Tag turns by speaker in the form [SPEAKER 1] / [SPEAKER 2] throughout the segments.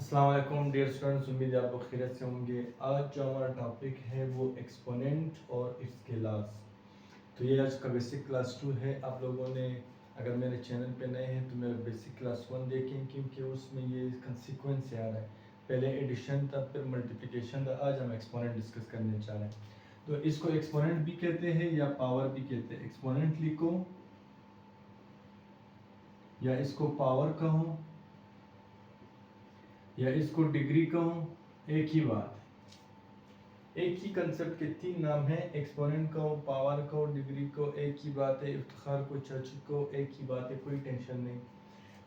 [SPEAKER 1] अस्सलाम वालेकुम dear students, उम्मीद है आप लोग खैरियत से होंगे। आज जो हमारा टॉपिक है वो एक्सपोनेंट और इट्स क्लास। तो ये आज का बेसिक क्लास 2 है। आप लोगों ने अगर मेरे चैनल पे नए हैं तो मेरा बेसिक क्लास 1 देखें, क्योंकि उसमें ये कंसिक्वेंस से आ रहा है। पहले एडिशन था, फिर मल्टीप्लिकेशन था। आज हम एक्सपोनेंट डिस्कस करने जा रहे हैं। तो इसको एक्सपोनेंट भी कहते हैं या पावर भी कहते हैं। एक्सपोनेंट लिखो या इसको पावर कहो या इसको डिग्री कहूँ, एक ही बात है। एक ही कंसेप्ट के तीन नाम हैं। एक्सपोनेंट को, पावर को, डिग्री को, एक ही बात है। इफ्तिखार को, चर्च को, एक ही बात है, कोई टेंशन नहीं।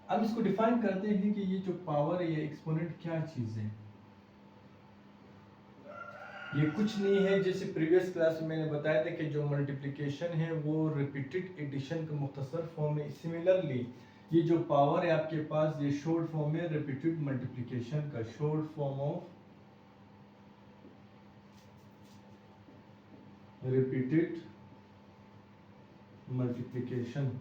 [SPEAKER 1] अब इसको डिफाइन करते हैं कि ये जो पावर है, ये एक्सपोनेंट क्या चीज़ है। ये कुछ नहीं है, जैसे प्रीवियस क्लास में मैंने बताया था कि जो मल्टीप्लिकेशन है वो रिपीटेड एडिशन का मुख्तसर फॉर्म है। सिमिलरली ये जो पावर है आपके पास, ये शॉर्ट फॉर्म है रिपीटेड मल्टीप्लिकेशन का, short form of repeated multiplication.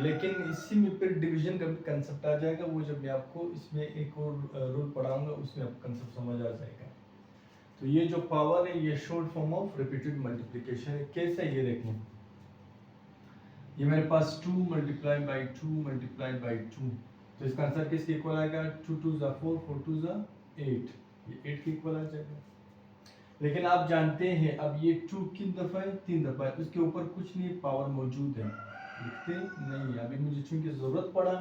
[SPEAKER 1] लेकिन इसी में फिर डिवीजन का भी कंसेप्ट आ जाएगा, वो जब मैं आपको इसमें एक और रूल पढ़ाऊंगा उसमें आपको कंसेप्ट समझ आ जाएगा। तो ये जो पावर है ये short form of repeated multiplication है। कैसे, ये देखें, ये मेरे पास 2 मल्टीप्लाई बाई 2 मल्टीप्लाई बाई 2, तो इसका आंसर किसके इक्वल आएगा? 2 2 ज़ा 4, 4 2 ज़ा 8, ये 8 के इक्वल आ जाएगा। लेकिन आप जानते हैं अब ये 2 कितनी दफ़ा है? 3 दफ़ा है। उसके ऊपर कुछ नहीं, पावर मौजूद है, लिखते नहीं है। अभी मुझे चूंकि ज़रूरत पड़ा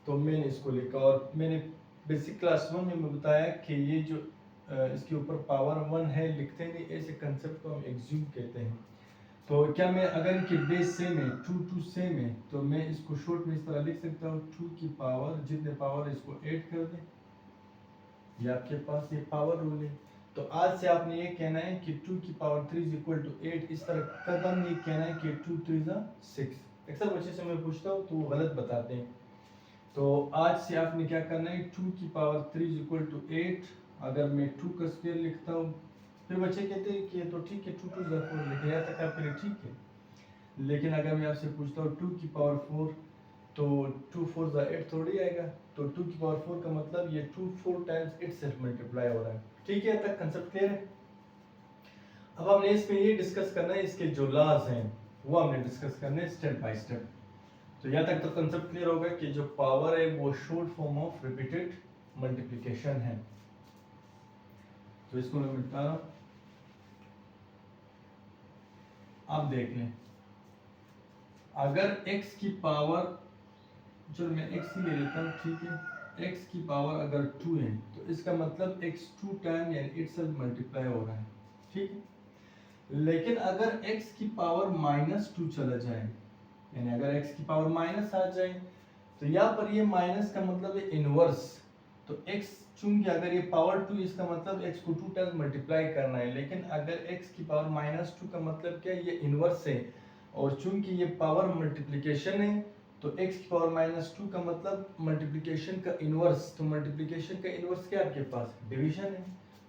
[SPEAKER 1] तो मैंने इसको लिखा। और मैंने बेसिक क्लास 1 में बताया कि ये जो इसके ऊपर पावर 1 है, लिखते नहीं, ऐसे कंसेप्ट को हम एक्ज्यूम कहते हैं। तो क्या मैं अगर इनके बेस सेम है, 2 2 सेम है, तो मैं इसको शॉर्ट में इस तरह लिख सकता हूँ, 2 की पावर जितने पावर है इसको 8 कर दें। ये आपके पास ये पावर रूल है। तो आज से आपने ये कहना है कि 2 की पावर 3 इज इक्वल टू 8। इस तरह कदम नहीं कहना है कि 2 3 ज़ा 6। अक्सर बच्चे से मैं पूछता हूँ तो वो गलत बताते हैं। तो आज से आपने क्या करना है, 2 की पावर 3 इज इक्वल टू 8। अगर मैं 2 का स्क्वायर लिखता हूँ, फिर बच्चे कहते हैं कि ये तो ठीक है, 2 2 ज़ा 4, लेकिन यहाँ तक आपके लिए ठीक है। लेकिन अगर मैं आपसे पूछता हूँ 2 की पावर 4, तो 2 4 ज़ा 8 थोड़ी आएगा। तो 2 की पावर 4 का मतलब ये 2 4 टाइम्स इट सेल्फ मल्टीप्लाई हो रहा है। ठीक है, तक कंसेप्ट क्लियर है। अब हमने इसमें ये डिस्कस करना है, इसके जो लॉज हैं वो हमने डिस्कस करने हैं स्टेप बाय स्टेप। तो यहाँ तक तो कंसेप्ट क्लियर होगा कि जो पावर है वो short form of repeated multiplication है। तो इसको मैं मिटा रहा हूं, आप देख लें। अगर x की पावर, चलो मैं x ही ले लेता हूँ, ठीक है। x की पावर अगर 2 है तो इसका मतलब x 2 टाइम यानी इटसेल्फ मल्टीप्लाई हो रहा है, ठीक है। लेकिन अगर x की पावर -2 चला जाए, यानी अगर x की पावर माइनस आ जाए, तो यहाँ पर ये माइनस का मतलब है इनवर्स। तो x, चूंकि अगर ये पावर 2, इसका मतलब x को 2 टाइम्स मल्टीप्लाई करना है। लेकिन अगर x की पावर -2 का मतलब क्या है? ये इनवर्स है। और चूंकि ये पावर मल्टीप्लिकेशन है, तो x की पावर -2 का मतलब मल्टीप्लिकेशन का इनवर्स। तो मल्टीप्लिकेशन का इनवर्स क्या आपके पास? डिवीजन है।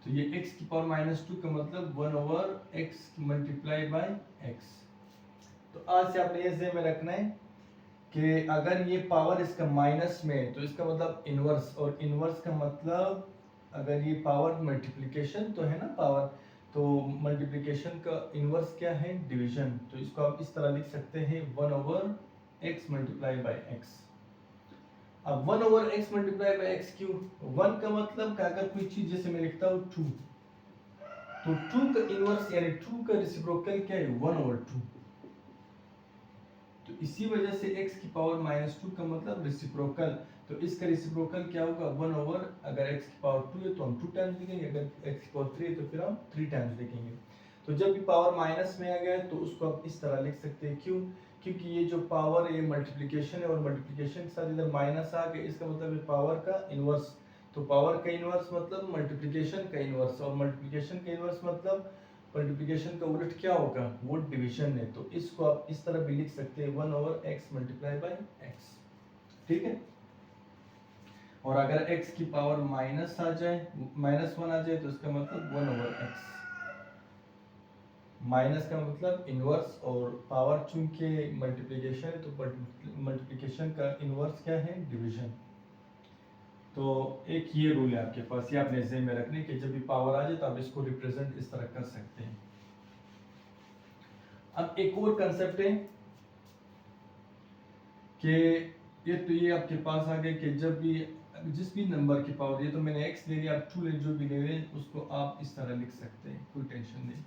[SPEAKER 1] तो ये x की पावर -2 का मतलब 1/x मल्टीप्लाई बाय x। तो आज से आपने ये ज़हन में रखना है कि अगर ये पावर इसका माइनस में, तो इसका मतलब इनवर्स, और इनवर्स का मतलब अगर ये पावर मल्टीप्लिकेशन तो है ना पावर, तो मल्टीप्लिकेशन का इनवर्स क्या है? डिवीजन। तो इसको आप इस तरह लिख सकते हैं 1/x मल्टीप्लाई बाय x। अब 1/x मल्टीप्लाई बाय x क्यों? 1 का मतलब का अगर कोई चीज, जैसे मैं लिखता हूँ 2, तो 2 का इनवर्स यानी 2 का रेसिप्रोकल क्या है? 1/2। तो इसी वजह से x की पावर -2 का मतलब रेसिप्रोकल। तो इसका रेसिप्रोकल क्या होगा? 1/, अगर x की पावर 2 है तो हम 2 टाइम्स लिखेंगे, अगर x की पावर 3 है तो फिर हम 3 टाइम्स लिखेंगे। तो जब भी पावर माइनस में आ गया तो उसको आप इस तरह लिख सकते हैं। क्यों? क्योंकि ये जो पावर है ये मल्टीप्लिकेशन है, और मल्टीप्लिकेशन के साथ इधर माइनस आ गया, इसका मतलब है पावर का इनवर्स। तो पावर का इनवर्स मतलब मल्टीप्लिकेशन का इनवर्स, और मल्टीप्लिकेशन का इनवर्स मतलब मल्टीप्लिकेशन का उलट क्या होगा? वो डिवीजन है। तो इसको आप इस तरह भी लिख सकते हैं 1/x मल्टीप्लाई बाय x, ठीक है। और अगर x की पावर माइनस आ जाए, -1 आ जाए, तो इसका मतलब 1/x माइनस का मतलब इनवर्स, और पावर चूंकि मल्टीप्लिकेशन है तो मल्टीप्लिकेशन का इनवर्स क्या है, डिवीजन। तो एक ये रूल है आपके पास, ये अपने ज़हन में रखने कि जब भी पावर आ जाए तो आप इसको रिप्रेजेंट इस तरह कर सकते हैं। अब एक और कंसेप्ट है कि ये आपके पास आ गया कि जब भी जिस भी नंबर की पावर, ये तो मैंने x ले लिया, आप 2 ले, जो भी ले रहे हैं उसको आप इस तरह लिख सकते हैं, कोई टेंशन नहीं।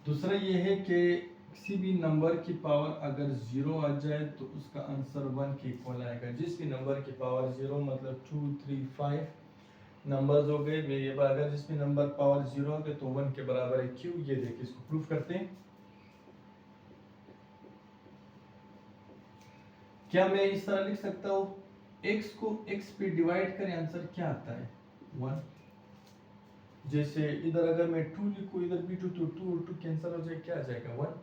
[SPEAKER 1] दूसरा ये है कि किसी भी नंबर की पावर अगर 0 आ जाए तो उसका आंसर 1 के इक्वल आएगा। जिस भी नंबर की पावर 0 मतलब 2, 3, 5 नंबर्स हो गए, मैं ये अगर जिस भी नंबर पावर 0 हो गए तो 1 के बराबर है। क्यों, ये देखिए, इसको प्रूफ करते हैं। क्या मैं इस तरह लिख सकता हूँ, x को x पे डिवाइड करें, आंसर क्या आता है, 1। जैसे इधर अगर मैं 2 लिखूं, इधर भी 2, तो 2 और 2 कैंसिल हो जाए, क्या आ जाएगा, 1।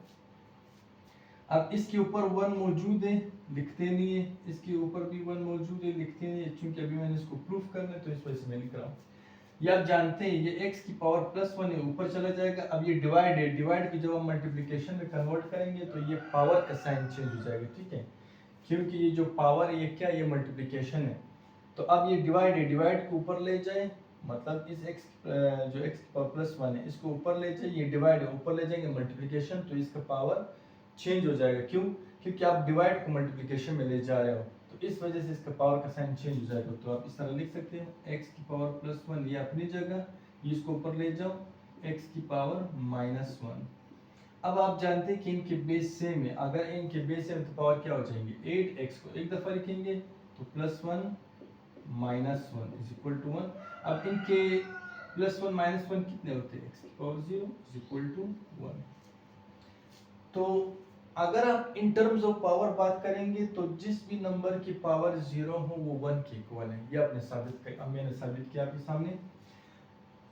[SPEAKER 1] अब इसके ऊपर 1 मौजूद है, लिखते नहीं है, इसके ऊपर भी 1 मौजूद है, लिखते नहीं है, क्योंकि अभी मैंने इसको प्रूफ करना है तो इस वजह से मैं लिख रहा हूँ। ये आप जानते हैं, ये x की पावर +1 है, ऊपर चला जाएगा। अब ये डिवाइड है, डिवाइड की जब हम मल्टीप्लिकेशन में कन्वर्ट करेंगे तो ये पावर का साइन चेंज हो जाएगा, ठीक है, क्योंकि ये जो पावर है ये क्या, ये मल्टीप्लिकेशन है। तो अब ये डिवाइड है, डिवाइड को ऊपर ले जाए, मतलब इस x जो x की पावर +1 है इसको ऊपर ले जाए, ये डिवाइड है, ऊपर ले जाएंगे मल्टीप्लिकेशन, तो इसका पावर चेंज हो जाएगा। क्यों, क्योंकि आप डिवाइड को मल्टीप्लिकेशन में ले जा रहे हो, तो इस वजह से इसका पावर का साइन चेंज हो जाएगा। तो आप इस तरह लिख सकते हो, x की पावर +1 ये अपनी जगह, ये इसको ऊपर ले जाओ, x की पावर -1। अब आप जानते हैं कि इनके बेस सेम है, अगर इनके बेस सेम तो पावर क्या हो जाएंगे, 8x को एक दफा लिखेंगे तो +1 -1 = 1। अब इनके +1 -1 कितने होते हैं, x की पावर 0 = 1। तो अगर आप इन टर्म्स ऑफ पावर बात करेंगे तो जिस भी नंबर की पावर 0 हो वो 1 के इक्वल है। ये आपने साबित किया, मैंने साबित किया आपके सामने।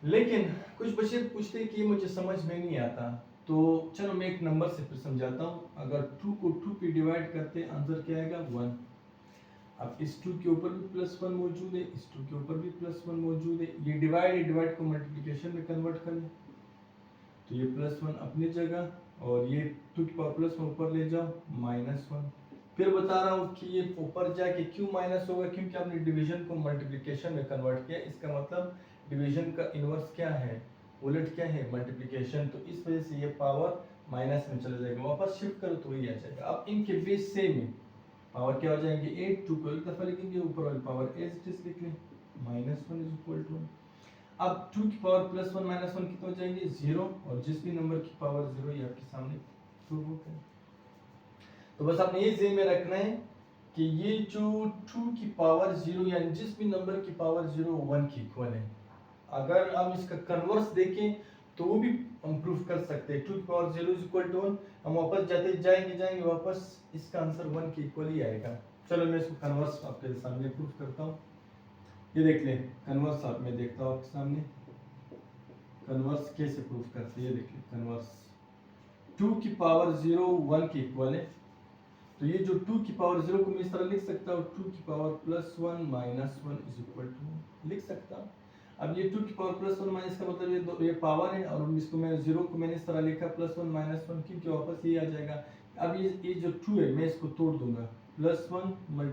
[SPEAKER 1] लेकिन कुछ बच्चे पूछते हैं कि मुझे समझ में नहीं आता, तो चलो मैं एक नंबर से फिर समझाता हूँ। अगर 2 को 2 पे डिवाइड करते हैं, आंसर क्या आएगा, 1। अब इस 2 के ऊपर भी +1 मौजूद है, इस 2 के ऊपर भी +1 मौजूद है, ये डिवाइड है, डिवाइड को मल्टीप्लिकेशन में कन्वर्ट करें तो ये +1 अपनी जगह, और ये 2 की पावर +1 ऊपर ले जाओ, -1। फिर बता रहा हूँ कि ये ऊपर जाके क्यों माइनस होगा, क्योंकि आपने डिवीजन को मल्टीप्लिकेशन में कन्वर्ट किया। इसका मतलब डिवीजन का इनवर्स क्या है, उलट क्या है, मल्टीप्लिकेशन। तो इस वजह से ये पावर माइनस में चला जाएगा, वापस शिफ्ट करो तो वही आ जाएगा। अब इनके बेस सेम है, पावर क्या हो जाएंगे, 8, 2 को एक दफा लिखेंगे, ऊपर वाली पावर एज इट इज लिख लें, -1 = 1। अब 2 की पावर +1 -1 कितने हो जाएंगे, 0, और जिस भी नंबर की पावर 0 ये आपके सामने प्रूव होता है। तो बस आपने ये ज़हन में रखना है कि ये जो 2 की पावर 0 यानी जिस भी नंबर की पावर 0 1 की इक्वल है। अगर हम इसका कन्वर्स देखें तो वो भी हम प्रूफ कर सकते हैं। 2 की पावर 0 = 1, हम वापस जाएंगे वापस, इसका आंसर 1 के इक्वल ही आएगा। चलो मैं इसको कन्वर्स आपके सामने प्रूफ करता हूँ। ये देख लें, कन्वर्स आप मैं देखता हूँ आपके सामने कन्वर्स कैसे प्रूफ करते हैं। ये देख लें, कन्वर्स 2 की पावर 0 1 के इक्वल है, तो ये जो 2 की पावर 0 को मैं इस तरह लिख सकता हूँ, 2 की पावर +1 -1 = लिख सकता हूँ। अब ये 2 की पावर +1 माइनस का मतलब ये पावर है, और इसको मैं 0 को मैंने इस तरह लिखा +1 -1, क्योंकि वापस ये आ जाएगा। अब ये जो 2 है मैं इसको तोड़ दूंगा, +1 ×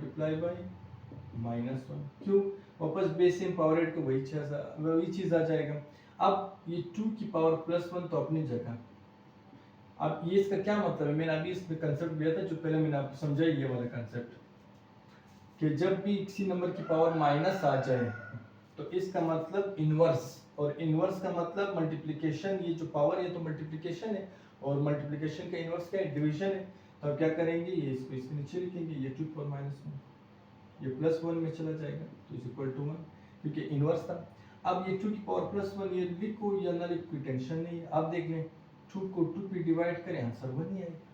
[SPEAKER 1] -1, क्यों, वापस बेस सेम पावर 8 को वही चीज़ आ जाएगा। अब ये 2 की पावर +1 तो अपनी जगह। अब ये इसका क्या मतलब है, मैंने अभी इसमें कंसेप्ट दिया था जो पहले मैंने आपको समझाया, ये वाला कंसेप्ट, कि जब भी किसी नंबर की पावर माइनस आ जाए तो इसका मतलब इनवर्स, और इनवर्स का मतलब मल्टीप्लिकेशन। ये जो पावर है तो मल्टीप्लिकेशन है, और मल्टीप्लिकेशन का इनवर्स क्या है, डिवीजन है। तो अब क्या करेंगे, ये इसको इसके नीचे लिखेंगे, ये 2 की पावर -1 ये +1 में चला जाएगा तो = 1, क्योंकि इनवर्स था। अब ये 2 की पावर +1 ये लिखो या ना लिखो कोई टेंशन नहीं है। अब देख लें, 2 को 2 पे डिवाइड करें, आंसर 1 ही आएगा।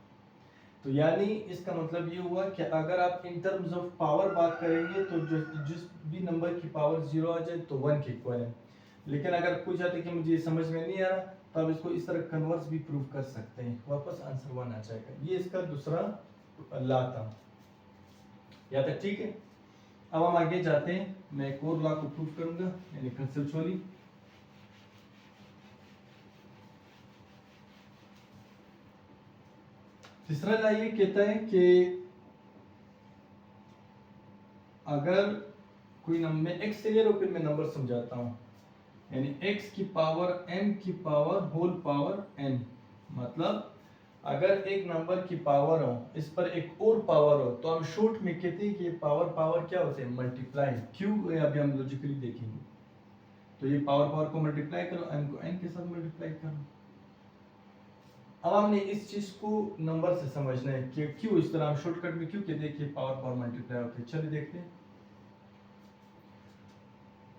[SPEAKER 1] तो यानी इसका मतलब ये हुआ कि अगर आप इन टर्म्स ऑफ पावर बात करेंगे तो जिस भी नंबर की पावर 0 आ जाए तो 1 के इक्वल है। लेकिन अगर पूछ जाते कि मुझे समझ में नहीं आ रहा, तो आप इसको इस तरह कन्वर्स भी प्रूव कर सकते हैं, वापस आंसर 1 आ जाएगा। ये इसका दूसरा लॉ था, यहाँ तक ठीक है। अब हम आगे जाते हैं, मैं एक और लॉ को प्रूव करूंगा, यानी कंसेप्चुअली। तीसरा ला ये कहता है कि अगर कोई नंबर x से ले लो, फिर मैं नंबर समझाता हूँ, यानी x की पावर m की पावर होल पावर n, मतलब अगर एक नंबर की पावर हो, इस पर एक और पावर हो, तो हम शॉर्ट में कहते हैं कि पावर पावर क्या होते हैं, मल्टीप्लाई। क्यों, अभी हम लॉजिकली देखेंगे। तो ये पावर पावर को मल्टीप्लाई करो, m को n के साथ मल्टीप्लाई करो। अब हमने इस चीज को नंबर से समझना है कि क्यों इस तरह हम शॉर्टकट में क्यों कहते हैं कि पावर पावर मल्टीप्लाई होते हैं। चलिए देखते हैं।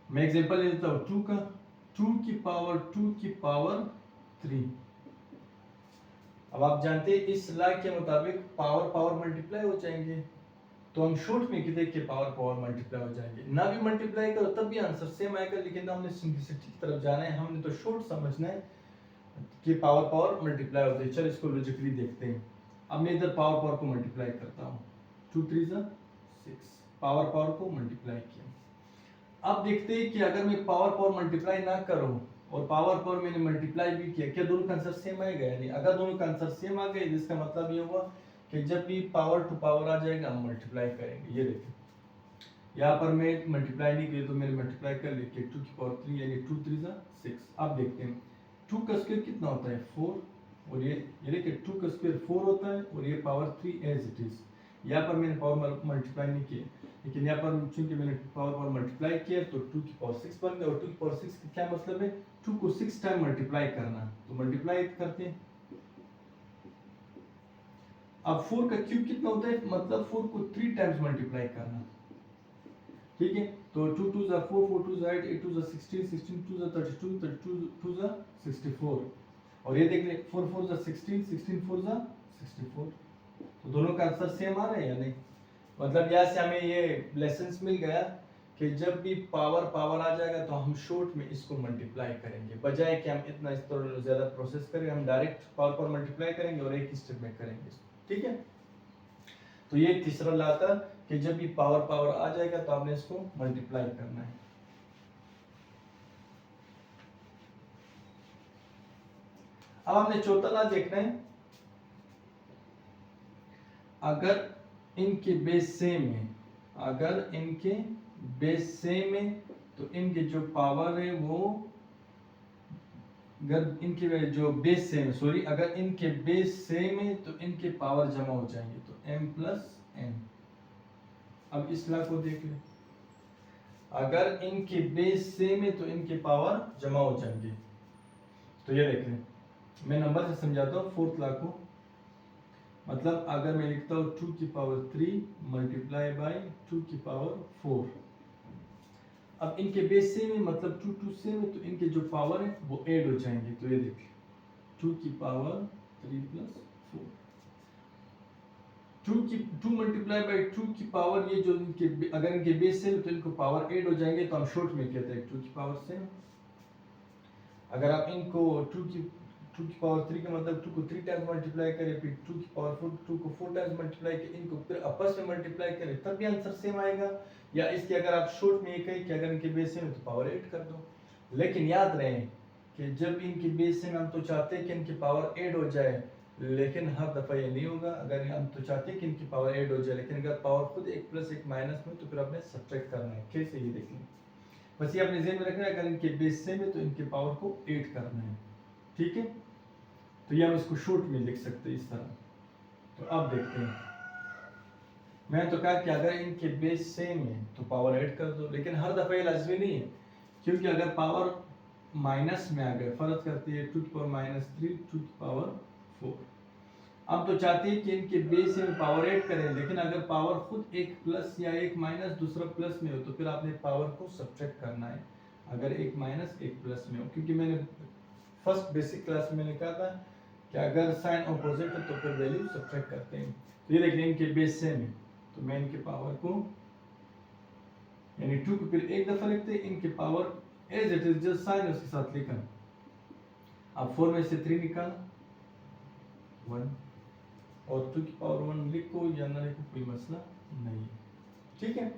[SPEAKER 1] मैं एग्जांपल ले लेता हूँ 2 का, 2 की पावर 3। अब आप जानते हैं इस लॉ के मुताबिक पावर पावर मल्टीप्लाई हो जाएंगे, तो हम शॉर्ट में कहते हैं कि पावर पावर मल्टीप्लाई हो जाएंगे। ना भी मल्टीप्लाई करो तब भी आंसर सेम आएगा, लेकिन हमने सिंपलिसिटी की तरफ जाना है, हमने तो शॉर्ट समझना है कि पावर पावर मल्टीप्लाई होते हैं। चल इसको लॉजिकली देखते हैं। अब मैं इधर पावर पावर को मल्टीप्लाई करता हूँ, 2 3 6, पावर पावर को मल्टीप्लाई किया। अब देखते हैं कि अगर मैं पावर पावर मल्टीप्लाई ना करूं और पावर पावर मैंने मल्टीप्लाई भी किया, क्या दोनों का आंसर सेम आएगा? यानी अगर दोनों का आंसर सेम आ गए, इसका मतलब ये हुआ कि जब भी पावर टू पावर आ जाएगा हम मल्टीप्लाई करेंगे। ये देखिए यहाँ पर मैं मल्टीप्लाई नहीं किया, तो मैंने मल्टीप्लाई कर लिया 2 की पावर 3, यानी 2 3 6। अब देखते हैं 2 का स्क्वायर कितना होता है, 4, और ये देखिए 2 का स्क्वायर 4 होता है, और ये पावर 3 एज इट इज। यहाँ पर मैंने पावर मल्टीप्लाई नहीं किया, लेकिन यहाँ पर चूंकि मैंने पावर मल्टीप्लाई किया तो 2 की पावर 6 बन गया। और 2 की पावर 6 का क्या मतलब है, 2 को 6 टाइम मल्टीप्लाई करना, तो मल्टीप्लाई करते हैं। अब 4 का क्यूब कितना होता है, मतलब 4 को 3 टाइम्स मल्टीप्लाई करना, ठीक है। तो 2 2 4, 4 2 8, 8 2 16, 16 2 32, 32 2 64, और ये देख ले 4 4 16, 16 4 64। तो दोनों का आंसर सेम आ रहा है या नहीं? मतलब यहाँ से हमें ये लेसन्स मिल गया कि जब भी पावर पावर आ जाएगा तो हम शॉर्ट में इसको मल्टीप्लाई करेंगे, बजाय कि हम इतना इस तरह ज़्यादा प्रोसेस करें, हम डायरेक्ट पावर पावर मल्टीप्लाई करेंगे और एक ही स्टेप में करेंगे, ठीक है। तो ये तीसरा ला था कि जब भी पावर पावर आ जाएगा तो आपने इसको मल्टीप्लाई करना है। अब हमने चौथा ला देखना है, अगर इनके बेस सेम है, अगर इनके बेस सेम है तो इनके जो पावर है वो, अगर इनके जो बेस सेम है, सॉरी, अगर इनके बेस सेम है तो इनके पावर जमा हो जाएंगे, तो m प्लस n। अब इस ला को देख ले, अगर इनके बेस सेम है तो इनके पावर जमा हो जाएंगे। तो ये देख लें, मैं नंबर से समझाता हूँ फोर्थ ला को। मतलब अगर मैं लिखता हूँ 2 की पावर 3 मल्टीप्लाई बाई 2 की पावर 4, अब इनके बेस सेम है, मतलब 2 2 सेम है, तो इनके जो पावर है वो ऐड हो जाएंगे। तो ये देखिए 2 की पावर 3 प्लस 4, 2 मल्टीप्लाई बाई 2 की पावर, ये जो इनके अगर इनके बेस सेम तो इनको पावर ऐड हो जाएंगे, तो हम शॉर्ट में कहते हैं 2 की पावर सेम। अगर आप इनको 2 की पावर 3 का मतलब 2 को 3 टाइम्स मल्टीप्लाई करें, फिर 2 की पावर 4, 2 को 4 टाइम्स मल्टीप्लाई करें, इनको फिर आपस में मल्टीप्लाई करें, तब भी आंसर सेम आएगा। या इसके अगर आप शॉर्ट में ये कहें कि अगर इनके बेस सेम है तो पावर ऐड कर दो। लेकिन याद रहे कि जब इनके बेस सेम, हम तो चाहते हैं कि इनकी पावर ऐड हो जाए, लेकिन हर दफ़ा ये नहीं होगा। अगर हम तो चाहते हैं कि इनकी पावर ऐड हो जाए, लेकिन अगर पावर खुद एक प्लस एक माइनस में, तो फिर आपने सब्ट्रैक्ट करना है। कैसे, ये देखें, बस ये अपने ज़हन में रखना है, अगर इनके बेस सेम है तो इनके पावर को ऐड करना है, ठीक है। तो ये हम इसको शॉर्ट में लिख सकते हैं इस तरह। तो अब देखते हैं, मैं तो कहा कि अगर इनके बेस सेम है तो पावर ऐड कर दो, लेकिन हर दफ़ा ये लाजमी नहीं है, क्योंकि अगर पावर माइनस में आ गए, फर्क करती है 2 की पावर माइनस 3, 2 की पावर 4। अब तो चाहते हैं कि इनके बेस में पावर ऐड करें, लेकिन अगर पावर खुद एक प्लस या एक माइनस दूसरा प्लस में हो, तो फिर आपने पावर को सब्ट्रैक्ट करना है, अगर एक माइनस एक प्लस में हो। क्योंकि मैंने फर्स्ट बेसिक क्लास में लिखा था कि अगर साइन अपोजिट है तो फिर वैल्यू सब्ट्रैक्ट करते हैं। तो ये देखिए इनके बेस सेम है, तो मैं इनके पावर को, यानी 2 को फिर एक दफ़ा लिखते हैं, इनके power as it is, just sine उसके साथ लिखा। अब 4 में से 3 निकाला 1, और 2 की पावर 1 लिखो या ना लिखो कोई मसला नहीं है, ठीक है।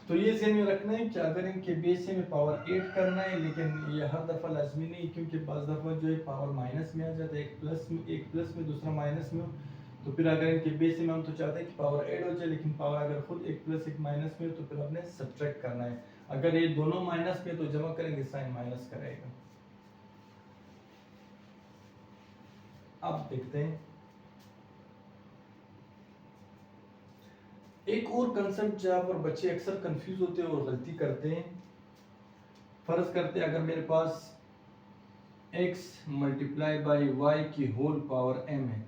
[SPEAKER 1] तो ये ध्यान में रखना है कि अगर इनके बेस से हमें पावर 8 करना है, लेकिन ये हर दफ़ा लाजमी नहीं, क्योंकि बाज़ दफ़ा जो है पावर माइनस में आ जाता है, एक प्लस में दूसरा माइनस में हो। तो फिर अगर इनके बेस में हम तो चाहते हैं कि पावर ऐड हो जाए, लेकिन पावर अगर खुद एक प्लस एक माइनस में हो तो फिर आपने सब्ट्रैक्ट करना है। अगर ये दोनों माइनस में तो जमा करेंगे साइन माइनस करेगा। अब देखते हैं एक और कंसेप्ट जहाँ पर बच्चे अक्सर कंफ्यूज होते हैं और गलती करते हैं। फर्ज करते हैं अगर मेरे पास x मल्टीप्लाई बाई वाई की होल पावर m है,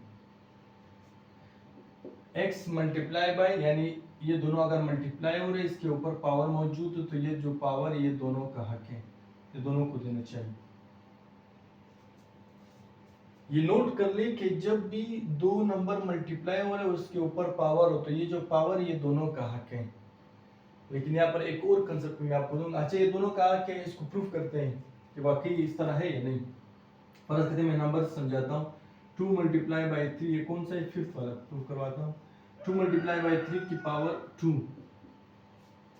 [SPEAKER 1] x मल्टीप्लाई बाई यानी ये दोनों अगर मल्टीप्लाई हो रहे इसके ऊपर पावर मौजूद है, तो ये जो पावर ये दोनों का हक है, ये दोनों को देना चाहिए। ये नोट कर ले कि जब भी दो नंबर मल्टीप्लाई हो रहे उसके ऊपर पावर हो तो ये जो पावर ये दोनों का हक है। लेकिन यहाँ पर एक और कंसेप्ट मैं आपको दूंगा। अच्छा, ये दोनों का हक है, इसको प्रूफ करते हैं कि वाकई इस तरह है या नहीं। फर्ज करते मैं नंबर समझाता हूँ। 2 मल्टीप्लाई बाई 3, ये कौन सा है? फिफ्थ वाला प्रूफ करवाता हूँ। 2 मल्टीप्लाई बाई 3 की पावर 2।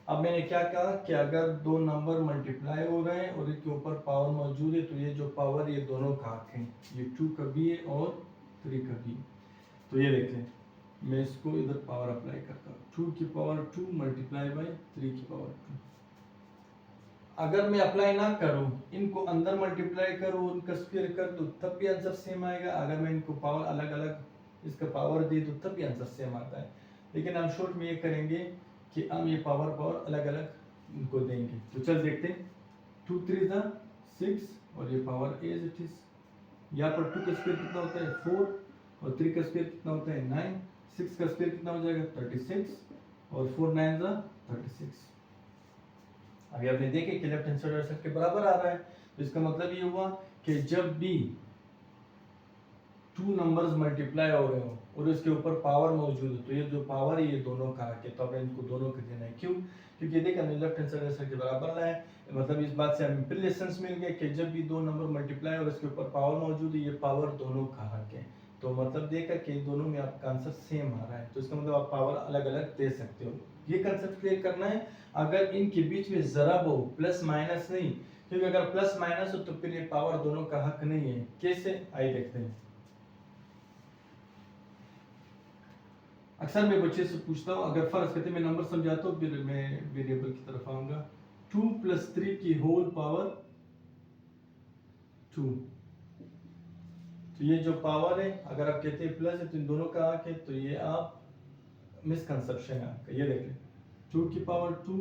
[SPEAKER 1] अब मैंने क्या कहा कि अगर दो नंबर मल्टीप्लाई हो रहे हैं और इसके ऊपर पावर मौजूद है तो ये जो पावर ये दोनों का हक है, ये 2 का भी है और 3 का भी है। तो ये देखें, मैं इसको इधर पावर अप्लाई करता हूँ। 2 की पावर 2 मल्टीप्लाई बाई 3 की पावर 2। अगर मैं अप्लाई ना करूं, इनको अंदर मल्टीप्लाई करूं, उनका स्क्वायर कर दूं, तब भी आंसर सेम आएगा। अगर मैं इनको पावर अलग अलग इसका पावर दे दूं तब भी आंसर सेम आता है। लेकिन हम शॉर्ट में ये करेंगे कि हम ये पावर अलग अलग इनको देंगे। तो चल देखते हैं। 2 3 ज़ा 6 और ये पावर एज इट इज। यहाँ पर 2 का स्क्वायर कितना होता है? 4 और 3 का स्क्वायर कितना होता है? 9। 6 का स्क्वायर कितना हो जाएगा? 36 और 4 9 ज़ा 36। अभी आपने देखे कि लेफ्ट हैंड साइड के बराबर आ रहा है। तो इसका मतलब ये हुआ कि जब भी 2 नंबर्स मल्टीप्लाई हो रहे हो और इसके ऊपर पावर मौजूद है तो ये जो पावर है ये दोनों का हक है, तो आपने इनको दोनों को देना है। क्यों? क्योंकि देखिए हमने लेफ्ट हैंड साइड के बराबर लाया है। मतलब इस बात से हमें फिर लेसन मिल गया कि जब भी दो नंबर मल्टीप्लाई और इसके ऊपर पावर मौजूद है ये पावर दोनों का हक है। तो मतलब देखा कि दोनों में आपका आंसर सेम आ रहा है, तो इसका मतलब आप पावर अलग अलग दे सकते हो। ये कंसेप्ट क्लियर करना है। अगर इनके बीच में ज़रब हो, प्लस माइनस नहीं, क्योंकि अगर प्लस माइनस हो तो फिर ये पावर दोनों का हक नहीं है। कैसे? आइए देखते हैं। अक्सर मैं बच्चे से पूछता हूँ, अगर फर्ज करते मैं नंबर समझाता हूँ फिर मैं वेरिएबल की तरफ आऊंगा। 2 + 3 की होल पावर 2। तो ये जो पावर है अगर आप कहते हैं प्लस है तो इन दोनों का हक है, तो ये आप मिसकंसेप्शन है आपका। ये देखें 2 की पावर 2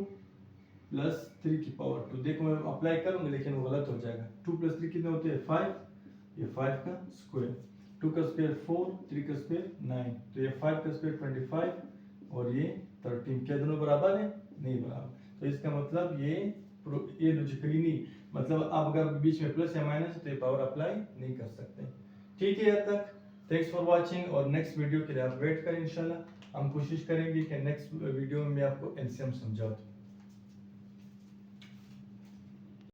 [SPEAKER 1] + 3 की पावर 2। देखो मैं अप्लाई करूंगा लेकिन वो गलत हो जाएगा। 2 + 3 कितने होते हैं? 5। ये 5 का स्क्वायर, 2 का स्क्वायर 4, 3 का स्क्वायर 9, तो ये 5 का स्क्वायर 25 और ये 13। क्या दोनों बराबर है? नहीं बराबर। तो इसका मतलब ये लॉजिकली नहीं, मतलब आप अगर बीच में प्लस या माइनस है तो ये पावर अप्लाई नहीं कर सकते। ठीक है, यहाँ तक। थैंक्स फॉर वाचिंग और नेक्स्ट वीडियो के लिए आप वेट करें। इंशाल्लाह हम कोशिश करेंगे कि नेक्स्ट वीडियो में मैं आपको एलसीएम समझाऊं।